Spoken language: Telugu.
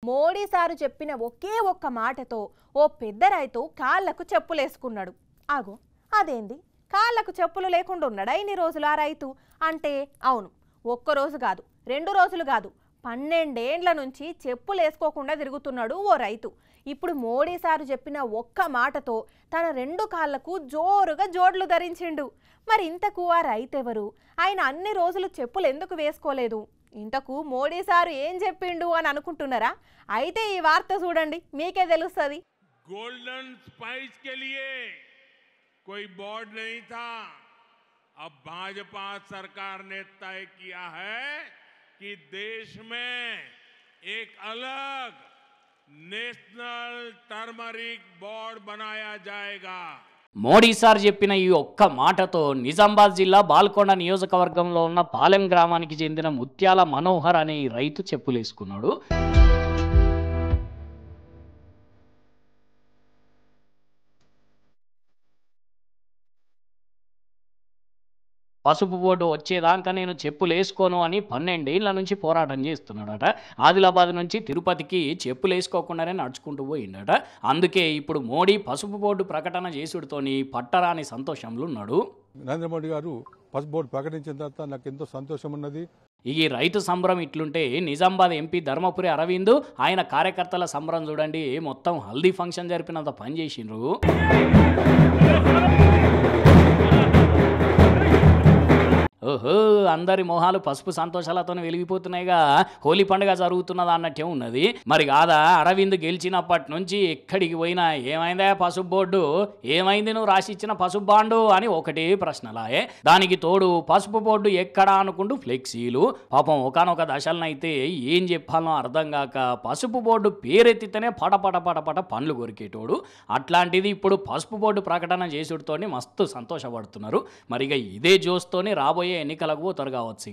మోడీ సారు చెప్పిన ఒకే ఒక్క మాటతో ఓ పెద్ద రైతు కాళ్లకు చెప్పులేసుకున్నాడు. ఆగో అదేంది, కాళ్లకు చెప్పులు లేకుండా ఉన్నాడా ఇన్ని రోజులు ఆ రైతు అంటే? అవును, ఒక్కరోజు కాదు, 2 రోజులు కాదు, 12 ఏండ్ల నుంచి చెప్పులు వేసుకోకుండా తిరుగుతున్నాడు ఓ రైతు. ఇప్పుడు మోడీ సారు చెప్పిన ఒక్క మాటతో తన 2 కాళ్లకు జోరుగా జోడ్లు ధరించిండు. మరి ఇంతకు ఆ రైతెవరు? ఆయన అన్ని రోజులు చెప్పులు ఎందుకు వేసుకోలేదు? ఇంతకు మోడీ సారు ఏం చెప్పిండు అని అనుకుంటున్నారా? అయితే ఈ వార్త చూడండి, మీకే తెలుస్తుంది. गोल्डन स्पाइस के लिए कोई बोर्ड नहीं था। अब भाजपा सरकार ने तय किया है कि देश में एक अलग नेशनल टर्मरिक बोर्ड बनाया जाएगा। మోడీ సార్ చెప్పిన ఈ ఒక్క మాటతో నిజామాబాద్ జిల్లా బాల్కొండ నియోజకవర్గంలో ఉన్న పాలెం గ్రామానికి చెందిన ముత్యాల మనోహర్ అనే ఈ రైతు చెప్పులేసుకున్నాడు. పసుపు బోర్డు వచ్చేదాకా నేను చెప్పులు వేసుకోను అని 12 ఏళ్ల నుంచి పోరాటం చేస్తున్నాడట. ఆదిలాబాద్ నుంచి తిరుపతికి చెప్పులు వేసుకోకుండానే నడుచుకుంటూ పోయిండట. అందుకే ఇప్పుడు మోడీ పసుపు బోర్డు ప్రకటన చేసుడుతోని పట్టరాని సంతోషంలో ఉన్నాడు. నరేంద్ర మోడీ గారు పసుపు బోర్డు ప్రకటించిన తర్వాత నాకు ఎంతో సంతోషం ఉన్నది. ఈ రైతు సంబరం ఇట్లుంటే నిజామాబాద్ ఎంపీ ధర్మపురి అరవింద్ ఆయన కార్యకర్తల సంబరం చూడండి, మొత్తం హల్దీ ఫంక్షన్ జరిపినంత పని చేసిండ్రు. ఓహో, అందరి మొహాలు పసుపు సంతోషాలతో వెలిగిపోతున్నాయిగా, హోలీ పండుగ జరుగుతున్నదా అన్నట్టే ఉన్నది. మరి కాదా, అరవింద్ గెలిచినప్పటి నుంచి ఎక్కడికి పోయినా ఏమైందా పసుపు బోర్డు, ఏమైంది నువ్వు రాసిచ్చిన పసుపు బాండు అని ఒకటే ప్రశ్నలాయే. దానికి తోడు పసుపు బోర్డు ఎక్కడా అనుకుంటూ ఫ్లెక్సీలు. పాపం ఒకనొక దశలనైతే ఏం చెప్పాలో అర్థం కాక పసుపు బోర్డు పేరెత్తితేనే పటపట పండ్లు కొరికేటోడు. అట్లాంటిది ఇప్పుడు పసుపు బోర్డు ప్రకటన చేసుడుతోని మస్తు సంతోషపడుతున్నారు. మరిగా ఇదే జోస్తోని రాబోయే ఎన్నికలకు పోతారు కావచ్చు.